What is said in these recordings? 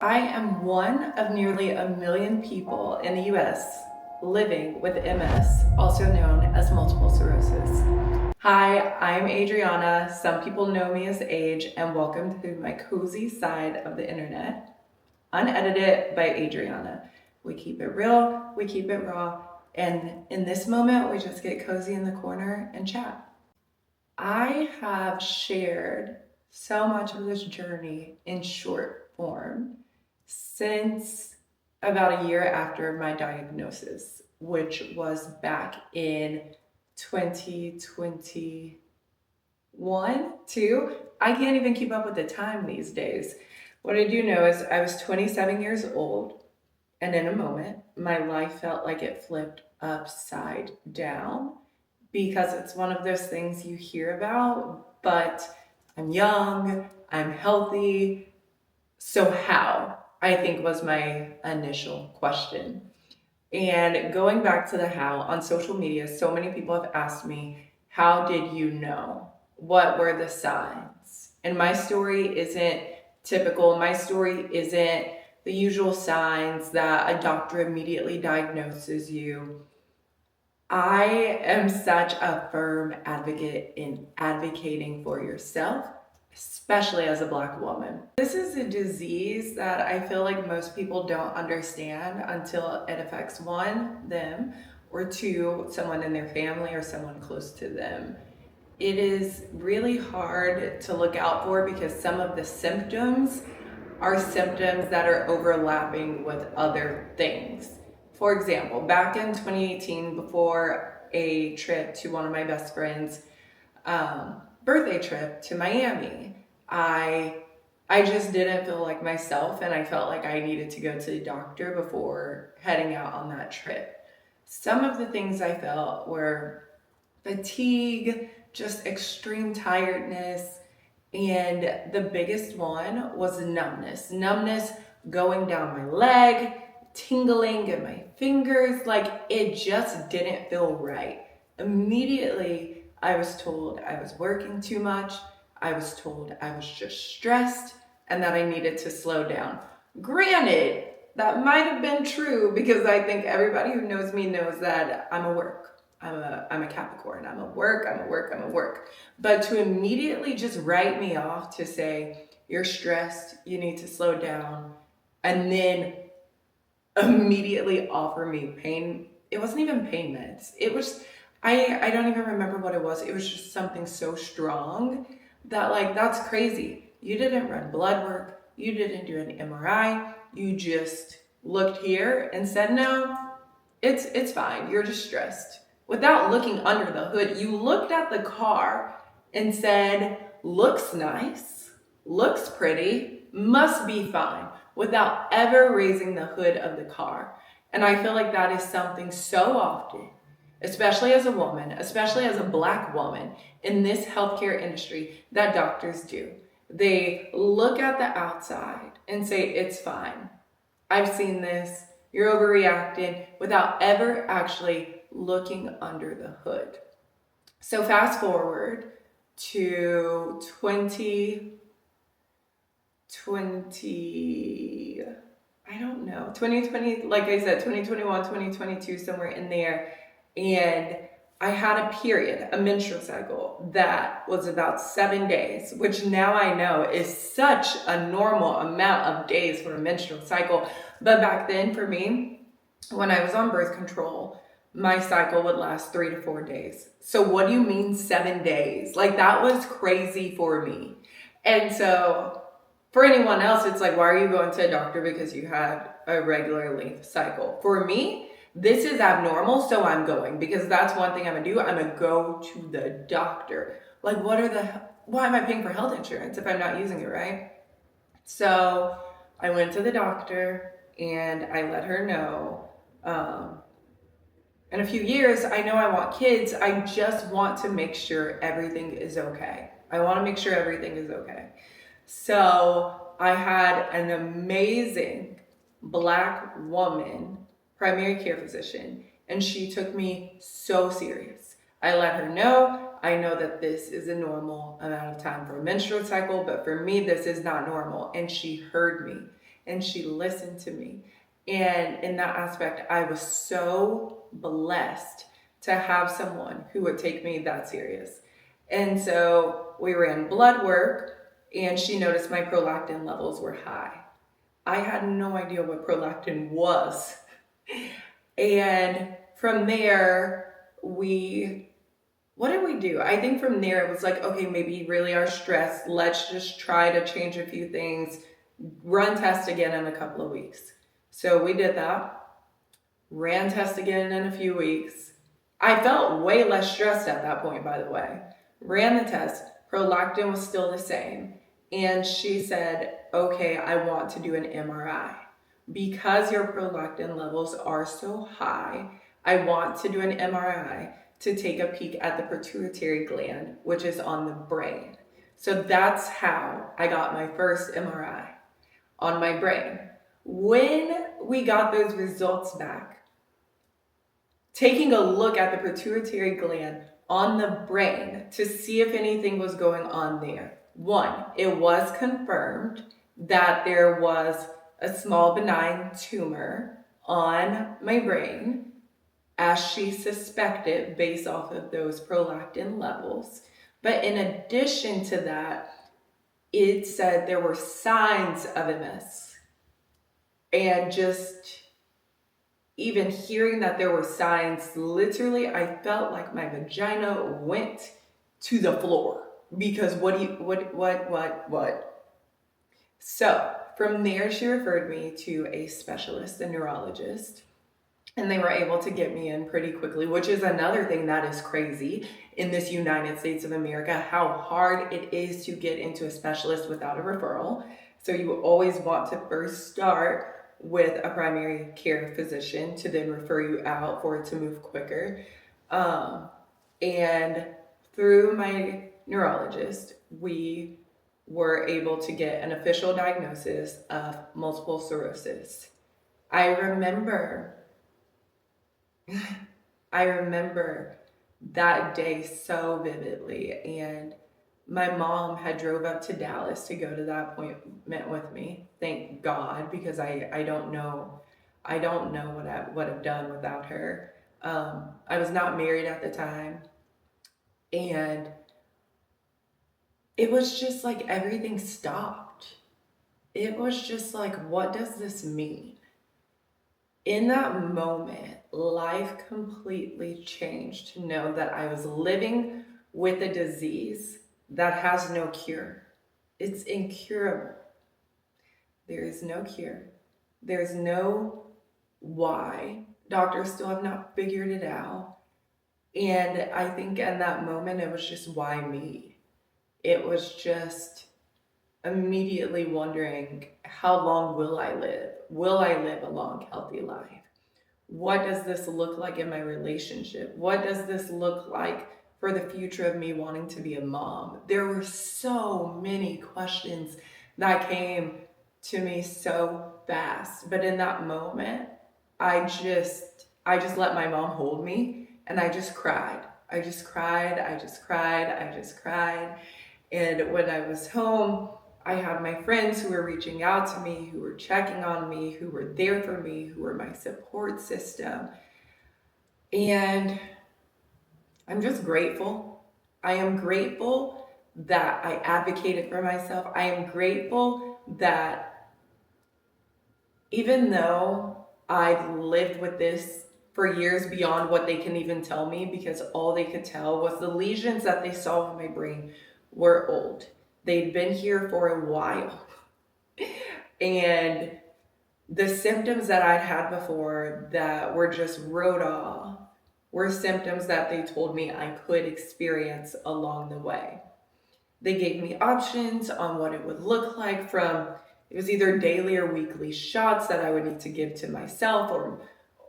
I am one of nearly a million people in the US living with MS, also known as multiple sclerosis. Hi, I'm Adriana. Some people know me as Age, and welcome to my cozy side of the internet, unedited by Adriana. We keep it real, we keep it raw, and in this moment, we just get cozy in the corner and chat. I have shared so much of this journey in short form since about a year after my diagnosis, which was back in 2021, 2. I can't even keep up with the time these days. What I do know is I was 27 years old, and in a moment, my life felt like it flipped upside down because it's one of those things you hear about, but I'm young, I'm healthy, so how? I think was my initial question. And going back to the how, on social media, so many people have asked me, how did you know? What were the signs? And my story isn't typical. My story isn't the usual signs that a doctor immediately diagnoses you. I am such a firm advocate in advocating for yourself, especially as a Black woman. This is a disease that I feel like most people don't understand until it affects one, them, or two, someone in their family or someone close to them. It is really hard to look out for because some of the symptoms are symptoms that are overlapping with other things. For example, back in 2018, before a trip to one of my best friends' birthday trip to Miami, I I just didn't feel like myself, and I felt like I needed to go to the doctor before heading out on that trip. Some of the things I felt were fatigue, just extreme tiredness, and the biggest one was numbness. Numbness going down my leg, tingling in my fingers, like it just didn't feel right. Immediately, I was told I was working too much. I was told I was just stressed and that I needed to slow down. Granted, that might have been true because I think everybody who knows me knows that I'm a work. I'm a Capricorn. I'm a work. But to immediately just write me off to say, you're stressed, you need to slow down, and then immediately offer me pain. It wasn't even pain meds. It was, I don't even remember what it was. It was just something so strong that, like, that's crazy. You didn't run blood work. You didn't do an MRI. You just looked here and said, no, it's fine. You're just stressed. Without looking under the hood, you looked at the car and said, looks nice, looks pretty, must be fine, without ever raising the hood of the car. And I feel like that is something so often, especially as a woman, especially as a Black woman in this healthcare industry, that doctors do. They look at the outside and say, it's fine. I've seen this. You're overreacting without ever actually looking under the hood. So fast forward to 2020, I don't know, 2020, like I said, 2021, 2022, somewhere in there. And I had a period, a menstrual cycle that was about 7 days, which now I know is such a normal amount of days for a menstrual cycle. But back then for me, when I was on birth control, my cycle would last 3 to 4 days. So what do you mean 7 days? Like, that was crazy for me. And so for anyone else, it's like, why are you going to a doctor because you had a regular length cycle? For me, this is abnormal, so I'm going, because that's one thing I'm gonna do. I'm gonna go to the doctor. Like, why am I paying for health insurance if I'm not using it, right? So I went to the doctor and I let her know, in a few years, I know I want kids. I just want to make sure everything is okay. I want to make sure everything is okay. So I had an amazing Black woman primary care physician, and she took me so serious. I let her know, I know that this is a normal amount of time for a menstrual cycle, but for me, this is not normal. And she heard me. and she listened to me. And in that aspect, I was so blessed to have someone who would take me that serious. And so we ran blood work, and she noticed my prolactin levels were high. I had no idea what prolactin was. And from there, what did we do? I think from there it was like, okay, maybe you really are stressed. Let's just try to change a few things, run test again in a couple of weeks. So we did that, ran test again in a few weeks. I felt way less stressed at that point, by the way. Ran the test, prolactin was still the same. And she said, okay, I want to do an MRI. Because your prolactin levels are so high, I want to do an MRI to take a peek at the pituitary gland, which is on the brain. So that's how I got my first MRI on my brain. When we got those results back, taking a look at the pituitary gland on the brain to see if anything was going on there. One, it was confirmed that there was a small benign tumor on my brain, as she suspected based off of those prolactin levels. But in addition to that, it said there were signs of MS. And just even hearing that there were signs, literally, I felt like my vagina went to the floor. Because what? So from there, she referred me to a specialist, a neurologist, and they were able to get me in pretty quickly, which is another thing that is crazy in this United States of America, how hard it is to get into a specialist without a referral. So you always want to first start with a primary care physician to then refer you out for it to move quicker. And through my neurologist, we were able to get an official diagnosis of multiple sclerosis. I remember that day so vividly, and my mom had drove up to Dallas to go to that appointment with me. Thank God, because I don't know what I would have done without her. I was not married at the time, and it was just like everything stopped. It was just like, what does this mean? In that moment, life completely changed to know that I was living with a disease that has no cure. It's incurable. There is no cure. There's no why. Doctors still have not figured it out. And I think in that moment, it was just, why me? It was just immediately wondering, how long will I live? Will I live a long, healthy life? What does this look like in my relationship? What does this look like for the future of me wanting to be a mom? There were so many questions that came to me so fast. But in that moment, I just let my mom hold me, and I just cried. I just cried. And when I was home, I had my friends who were reaching out to me, who were checking on me, who were there for me, who were my support system. And I'm just grateful. I am grateful that I advocated for myself. I am grateful that even though I've lived with this for years beyond what they can even tell me, because all they could tell was the lesions that they saw in my brain were old. They'd been here for a while. And the symptoms that I'd had before that were just wrote off were symptoms that they told me I could experience along the way. They gave me options on what it would look like, from it was either daily or weekly shots that I would need to give to myself, or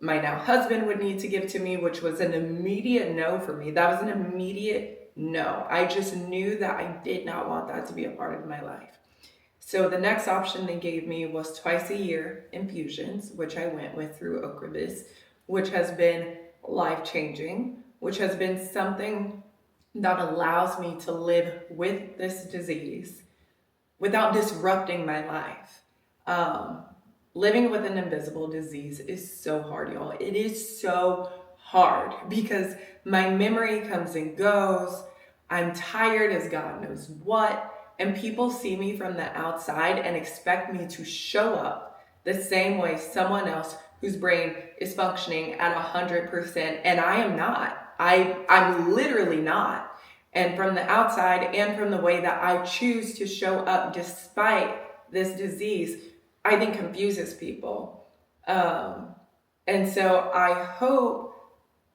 my now husband would need to give to me, which was an immediate no for me. That was an immediate no. I just knew that I did not want that to be a part of my life. So the next option they gave me was twice a year infusions, which I went with through Ocrevus, which has been life-changing, which has been something that allows me to live with this disease without disrupting my life. Um, Living with an invisible disease is so hard, y'all. It is so hard because my memory comes and goes. I'm tired as God knows what. And people see me from the outside and expect me to show up the same way someone else whose brain is functioning at 100%. And I am not. I'm literally not. And from the outside and from the way that I choose to show up despite this disease, I think confuses people. Um, and so I hope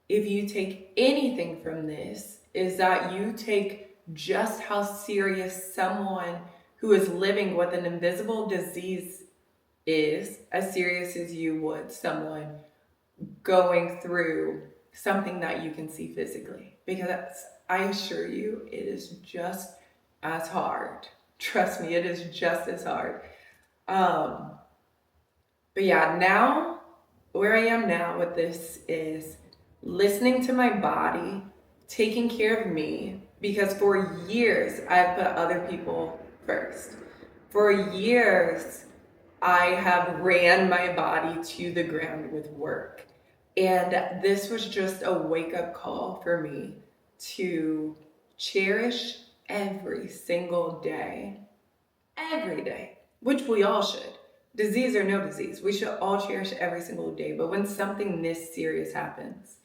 if you take anything from this, is that you take just how serious someone who is living with an invisible disease is, as serious as you would someone going through something that you can see physically. Because I assure you, it is just as hard. Trust me, it is just as hard. Um, but yeah, now where I am now with this is listening to my body, taking care of me, because for years I've put other people first. For years, I have ran my body to the ground with work. And this was just a wake up call for me to cherish every single day, every day, which we all should. Disease or no disease, we should all cherish every single day. But when something this serious happens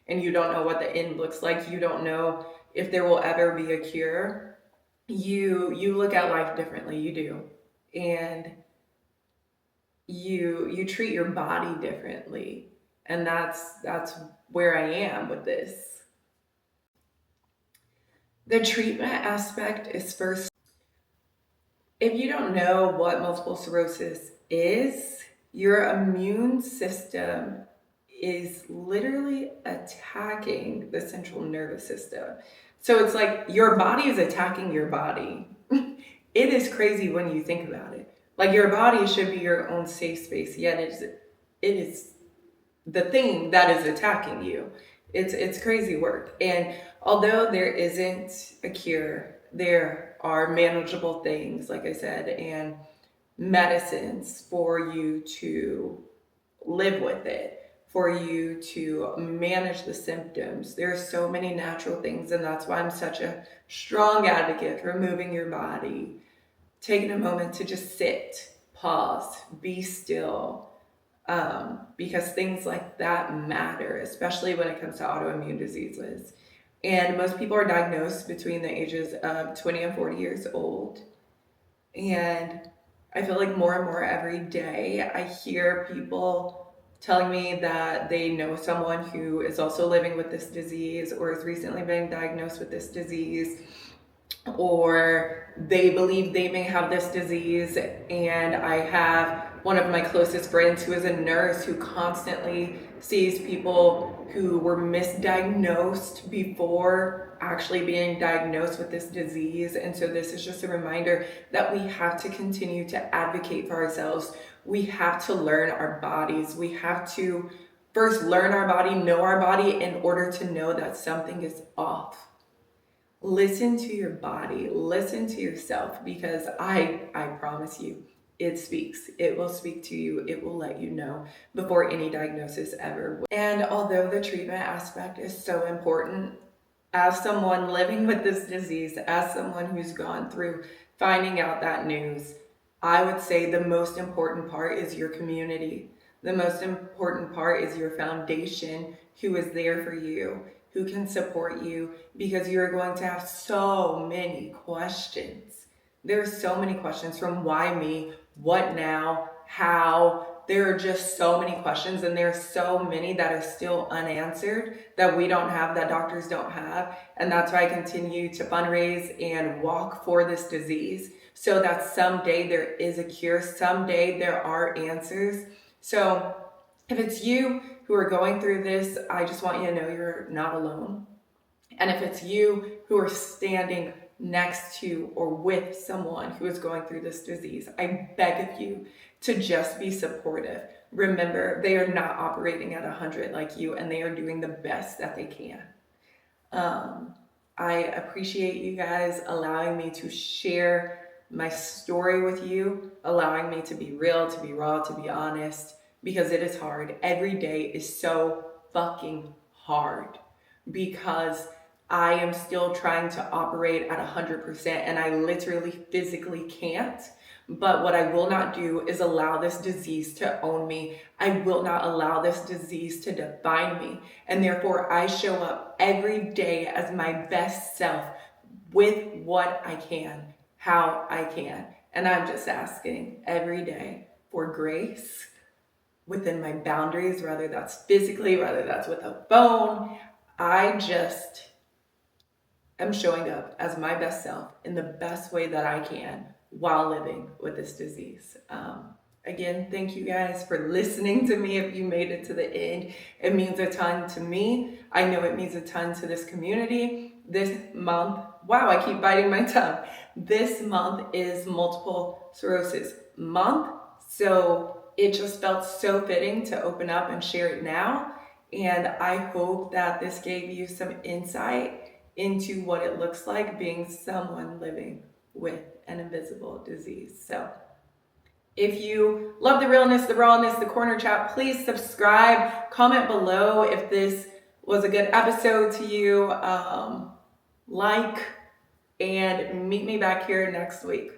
and you don't know what the end looks like, you don't know if there will ever be a cure, you look at life differently. You do. And you treat your body differently. And that's where I am with this. The treatment aspect is first. If you don't know what multiple sclerosis is, your immune system is literally attacking the central nervous system. So it's like your body is attacking your body. It is crazy when you think about it. Like your body should be your own safe space, yet it is the thing that is attacking you. It's crazy work. And although there isn't a cure, there are manageable things, like I said, and medicines for you to live with it, for you to manage the symptoms. There are so many natural things, and that's why I'm such a strong advocate for moving your body, taking a moment to just sit, pause, be still, because things like that matter, especially when it comes to autoimmune diseases. And most people are diagnosed between the ages of 20 and 40 years old. And I feel like more and more every day, I hear people telling me that they know someone who is also living with this disease or has recently been diagnosed with this disease, or they believe they may have this disease. And I have one of my closest friends who is a nurse who constantly sees people who were misdiagnosed before actually being diagnosed with this disease. And so this is just a reminder that we have to continue to advocate for ourselves. We have to learn our bodies. We have to first learn our body, know our body in order to know that something is off. Listen to your body, listen to yourself, because I promise you, it speaks. It will speak to you. It will let you know before any diagnosis ever will. And although the treatment aspect is so important, as someone living with this disease, as someone who's gone through finding out that news, I would say the most important part is your community. The most important part is your foundation, who is there for you, who can support you, because you're going to have so many questions. There are so many questions, from why me, what now, how. There are just so many questions, and there are so many that are still unanswered that we don't have, that doctors don't have. And that's why I continue to fundraise and walk for this disease, so that someday there is a cure, someday there are answers. So if it's you who are going through this, I just want you to know you're not alone. And if it's you who are standing next to or with someone who is going through this disease, I beg of you to just be supportive. Remember, they are not operating at 100 like you, and they are doing the best that they can. I appreciate you guys allowing me to share my story with you, allowing me to be real, to be raw, to be honest, because it is hard. Every day is so fucking hard because I am still trying to operate at 100% and I literally physically can't. But what I will not do is allow this disease to own me. I will not allow this disease to define me. And therefore, I show up every day as my best self with what I can, how I can. And I'm just asking every day for grace within my boundaries, whether that's physically, whether that's with a phone. I just am showing up as my best self in the best way that I can while living with this disease. Again, thank you guys for listening to me. If you made it to the end, it means a ton to me. I know it means a ton to this community. This month, wow, I keep biting my tongue. This month is Multiple Sclerosis Month. So it just felt so fitting to open up and share it now. And I hope that this gave you some insight into what it looks like being someone living with an invisible disease. So if you love the realness, the rawness, the corner chat, please subscribe, comment below if this was a good episode to you, like, and meet me back here next week.